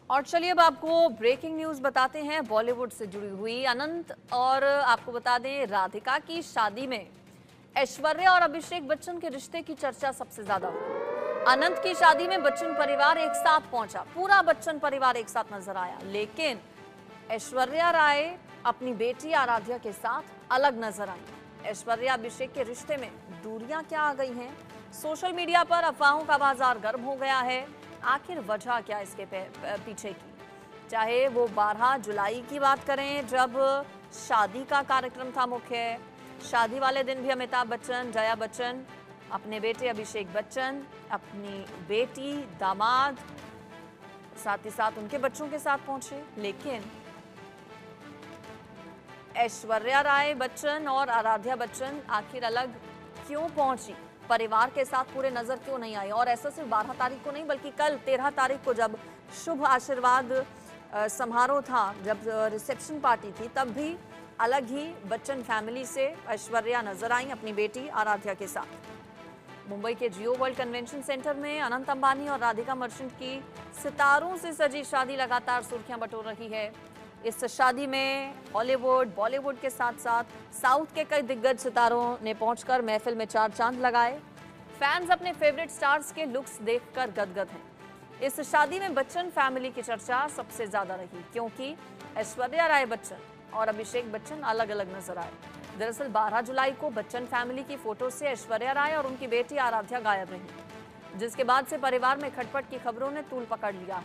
और चलिए अब आपको ब्रेकिंग न्यूज बताते हैं बॉलीवुड से जुड़ी हुई अनंत। और आपको बता दें, राधिका की शादी में ऐश्वर्या और अभिषेक बच्चन के रिश्ते की चर्चा सबसे ज्यादा हुई। अनंत की शादी में बच्चन परिवार एक साथ पहुंचा, पूरा बच्चन परिवार एक साथ नजर आया, लेकिन ऐश्वर्या राय अपनी बेटी आराध्या के साथ अलग नजर आई। ऐश्वर्या अभिषेक के रिश्ते में दूरियां क्या आ गई हैं? सोशल मीडिया पर अफवाहों का बाजार गर्म हो गया है। आखिर वजह क्या इसके पीछे की? चाहे वो 12 जुलाई की बात करें, जब शादी का कार्यक्रम था मुख्य, शादी वाले दिन भी अमिताभ बच्चन, जया बच्चन, अपने बेटे अभिषेक बच्चन, अपनी बेटी, दामाद, साथ ही साथ उनके बच्चों के साथ पहुंचे, लेकिन ऐश्वर्या राय बच्चन और आराध्या बच्चन आखिर अलग क्यों पहुंची? परिवार के साथ पूरे नजर क्यों नहीं आई? और ऐसा सिर्फ 12 तारीख को नहीं, बल्कि कल 13 तारीख को जब शुभ आशीर्वाद समारोह था, जब रिसेप्शन पार्टी थी, तब भी अलग ही बच्चन फैमिली से ऐश्वर्या नजर आई अपनी बेटी आराध्या के साथ। मुंबई के जियो वर्ल्ड कन्वेंशन सेंटर में अनंत अंबानी और राधिका मर्चेंट की सितारों से सजी शादी लगातार सुर्खियां बटोर रही है। इस शादी में हॉलीवुड, बॉलीवुड के साथ साथ साउथ के कई दिग्गज सितारों ने पहुंचकर महफिल में चार चांद लगाए। फैंस अपने फेवरेट स्टार्स के लुक्स देखकर गदगद हैं। इस शादी में बच्चन फैमिली की चर्चा सबसे ज्यादा रही, क्योंकि ऐश्वर्या राय बच्चन और अभिषेक बच्चन अलग अलग नजर आए। दरअसल 12 जुलाई को बच्चन फैमिली की फोटो से ऐश्वर्या राय और उनकी बेटी आराध्या गायब रही, जिसके बाद से परिवार में खटपट की खबरों ने तूल पकड़ लिया।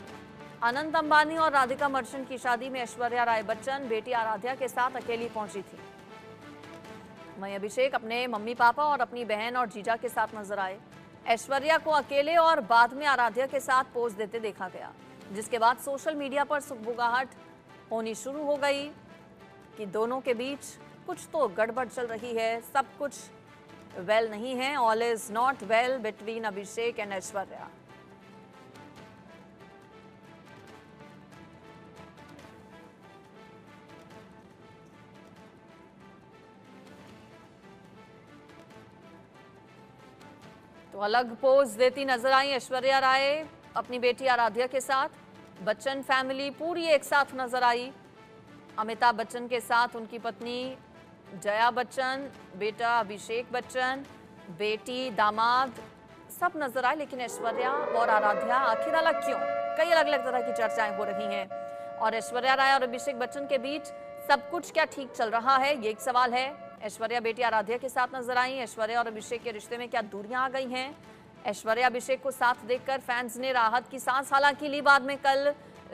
अनंत अंबानी और राधिका मर्चेंट की शादी में ऐश्वर्या राय बच्चन बेटी आराध्या के साथ अकेली पहुंची थी। वहीं अभिषेक अपने मम्मी पापा और अपनी बहन और जीजा के साथ नजर आए। ऐश्वर्या को अकेले और बाद में आराध्या के साथ पोज देते देखा गया, जिसके बाद सोशल मीडिया पर सुगबुगाहट होनी शुरू हो गई कि दोनों के बीच कुछ तो गड़बड़ चल रही है, सब कुछ वेल नहीं है। All is not well between Abhishek and Aishwarya. तो अलग पोज देती नजर आई ऐश्वर्या राय अपनी बेटी आराध्या के साथ। बच्चन फैमिली पूरी एक साथ नजर आई। अमिताभ बच्चन के साथ उनकी पत्नी जया बच्चन, बेटा अभिषेक बच्चन, बेटी, दामाद, सब नजर आए, लेकिन ऐश्वर्या और आराध्या आखिर अलग क्यों? कई अलग अलग तरह की चर्चाएं हो रही हैं। और ऐश्वर्या राय और अभिषेक बच्चन के बीच सब कुछ क्या ठीक चल रहा है, ये एक सवाल है। ऐश्वर्या बेटी आराध्या के साथ नजर आई। ऐश्वर्या और अभिषेक के रिश्ते में क्या दूरियां आ गई हैं? ऐश्वर्या अभिषेक को साथ देखकर फैंस ने राहत की सांस हालांकि ली। बाद में कल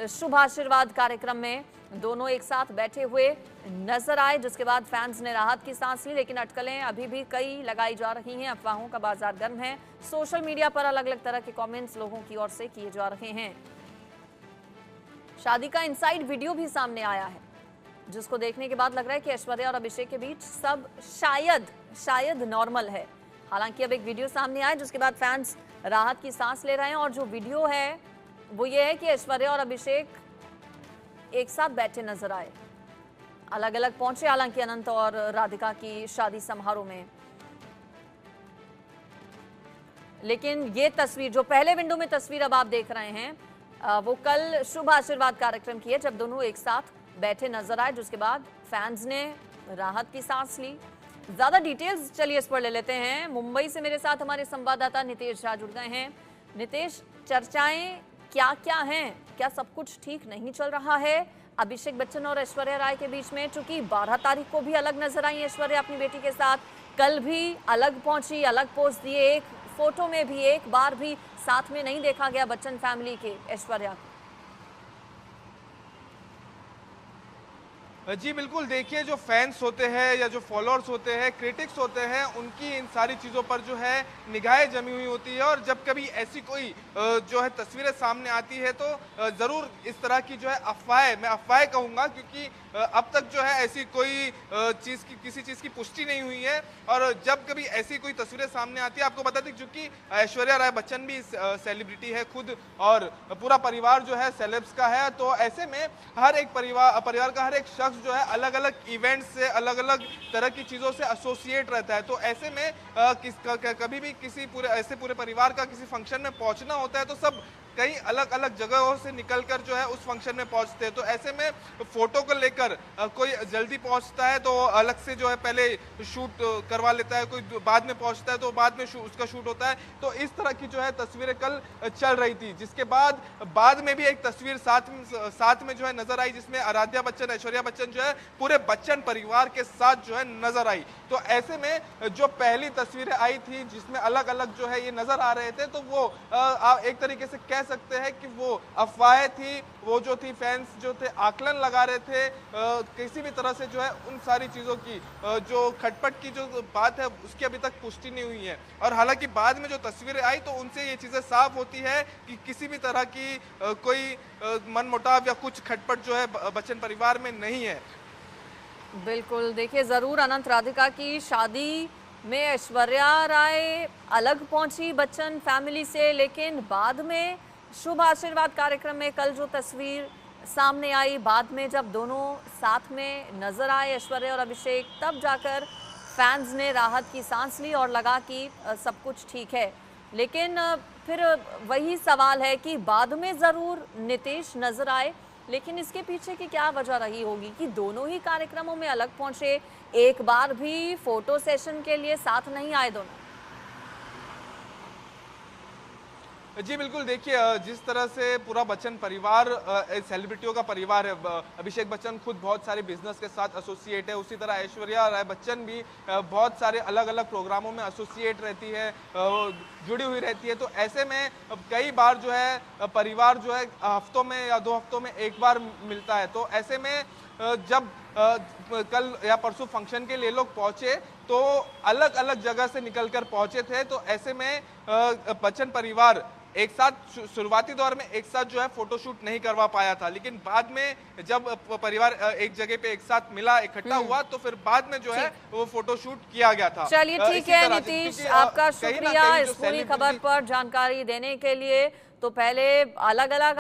शुभ आशीर्वाद कार्यक्रम में दोनों एक साथ बैठे हुए नजर आए, जिसके बाद फैंस ने राहत की सांस ली, लेकिन अटकलें अभी भी कई लगाई जा रही हैं। अफवाहों का बाजार गर्म है। सोशल मीडिया पर अलग अलग तरह के कमेंट्स लोगों की ओर से किए जा रहे हैं। शादी का इनसाइड वीडियो भी सामने आया है, जिसको देखने के बाद लग रहा है कि ऐश्वर्या और अभिषेक के बीच सब शायद नॉर्मल है। हालांकि अब एक वीडियो सामने आया, जिसके बाद फैंस राहत की सांस ले रहे हैं। और जो वीडियो है वो ये है कि ऐश्वर्या और अभिषेक एक साथ बैठे नजर आए, अलग अलग पहुंचे हालांकि अनंत और राधिका की शादी समारोह में। लेकिन ये तस्वीर, जो पहले विंडो में तस्वीर अब आप देख रहे हैं, वो कल शुभ आशीर्वाद कार्यक्रम की है, जब दोनों एक साथ बैठे नजर आए, जिसके बाद फैंस ने राहत की सांस ली। ज्यादा डिटेल्स चलिए इस पर ले लेते हैं। मुंबई से मेरे साथ हमारे संवाददाता नितेश झा जुड़ गए हैं। नितेश, चर्चाएं क्या क्या हैं? क्या सब कुछ ठीक नहीं चल रहा है अभिषेक बच्चन और ऐश्वर्या राय के बीच में? चूंकि 12 तारीख को भी अलग नजर आई ऐश्वर्या अपनी बेटी के साथ, कल भी अलग पहुंची, अलग पोज दिए, एक फोटो में भी एक बार भी साथ में नहीं देखा गया बच्चन फैमिली के ऐश्वर्या को। जी बिल्कुल, देखिए जो फैंस होते हैं या जो फॉलोअर्स होते हैं, क्रिटिक्स होते हैं, उनकी इन सारी चीज़ों पर जो है निगाहें जमी हुई होती है। और जब कभी ऐसी कोई जो है तस्वीरें सामने आती है तो ज़रूर इस तरह की जो है अफवाहें, मैं अफवाहें कहूँगा, क्योंकि अब तक जो है ऐसी कोई चीज़ की, किसी चीज़ की पुष्टि नहीं हुई है। और जब कभी ऐसी कोई तस्वीरें सामने आती है, आपको बता दें चूँकि ऐश्वर्या राय बच्चन भी सेलिब्रिटी है खुद, और पूरा परिवार जो है सेलेब्स का है, तो ऐसे में हर एक परिवार का हर एक शख्स जो है अलग अलग इवेंट्स से, अलग अलग तरह की चीज़ों से एसोसिएट रहता है। तो ऐसे में कभी भी किसी पूरे परिवार का किसी फंक्शन में पहुंचना होता है तो सब कई अलग अलग जगहों से निकलकर जो है उस फंक्शन में पहुंचते हैं। तो ऐसे में फोटो को लेकर कोई जल्दी पहुंचता है तो अलग से जो है पहले शूट करवा लेता है, कोई बाद में पहुंचता है तो बाद में उसका शूट होता है। तो इस तरह की जो है तस्वीरें कल चल रही थी, जिसके बाद में भी एक तस्वीर साथ में जो है नजर आई, जिसमें आराध्या बच्चन, ऐश्वर्या बच्चन जो है पूरे बच्चन परिवार के साथ जो है नजर आई। तो ऐसे में जो पहली तस्वीरें आई थी जिसमें अलग अलग जो है ये नजर आ रहे थे, तो वो एक तरीके से कह सकते हैं कि वो अफवाहें थी, वो जो थी फैंस जो थे आकलन लगा रहे थे, किसी भी तरह से जो है उन सारी चीजों की जो खटपट की जो बात है उसकी अभी तक पुष्टि नहीं हुई है। और हालांकि बाद में जो तस्वीरें आई तो उनसे ये चीजें साफ होती है कि किसी भी तरह की कोई मनमुटाव या कुछ खटपट जो है बच्चन परिवार में नहीं है। बिल्कुल, देखिए ज़रूर अनंत राधिका की शादी में ऐश्वर्या राय अलग पहुंची बच्चन फैमिली से, लेकिन बाद में शुभ आशीर्वाद कार्यक्रम में कल जो तस्वीर सामने आई, बाद में जब दोनों साथ में नजर आए ऐश्वर्या और अभिषेक, तब जाकर फैंस ने राहत की सांस ली और लगा कि सब कुछ ठीक है। लेकिन फिर वही सवाल है कि बाद में ज़रूर नीतीश नजर आए, लेकिन इसके पीछे की क्या वजह रही होगी कि दोनों ही कार्यक्रमों में अलग पहुंचे, एक बार भी फोटो सेशन के लिए साथ नहीं आए दोनों? जी बिल्कुल, देखिए जिस तरह से पूरा बच्चन परिवार सेलिब्रिटियों का परिवार है, अभिषेक बच्चन खुद बहुत सारे बिजनेस के साथ एसोसिएट है, उसी तरह ऐश्वर्या राय बच्चन भी बहुत सारे अलग अलग प्रोग्रामों में एसोसिएट रहती है, जुड़ी हुई रहती है। तो ऐसे में कई बार जो है परिवार जो है हफ्तों में या 2 हफ्तों में एक बार मिलता है। तो ऐसे में जब कल या परसों फंक्शन के लिए लोग पहुंचे तो अलग अलग जगह से निकलकर पहुंचे थे। तो ऐसे में बच्चन परिवार एक साथ शुरुआती दौर में एक साथ जो है फोटोशूट नहीं करवा पाया था, लेकिन बाद में जब परिवार एक जगह पे एक साथ मिला, इकट्ठा हुआ, तो फिर बाद में जो है वो फोटोशूट किया गया था। चलिए ठीक है नीतीश, आपका शुक्रिया इस पूरी खबर पर जानकारी देने के लिए। तो पहले अलग अलग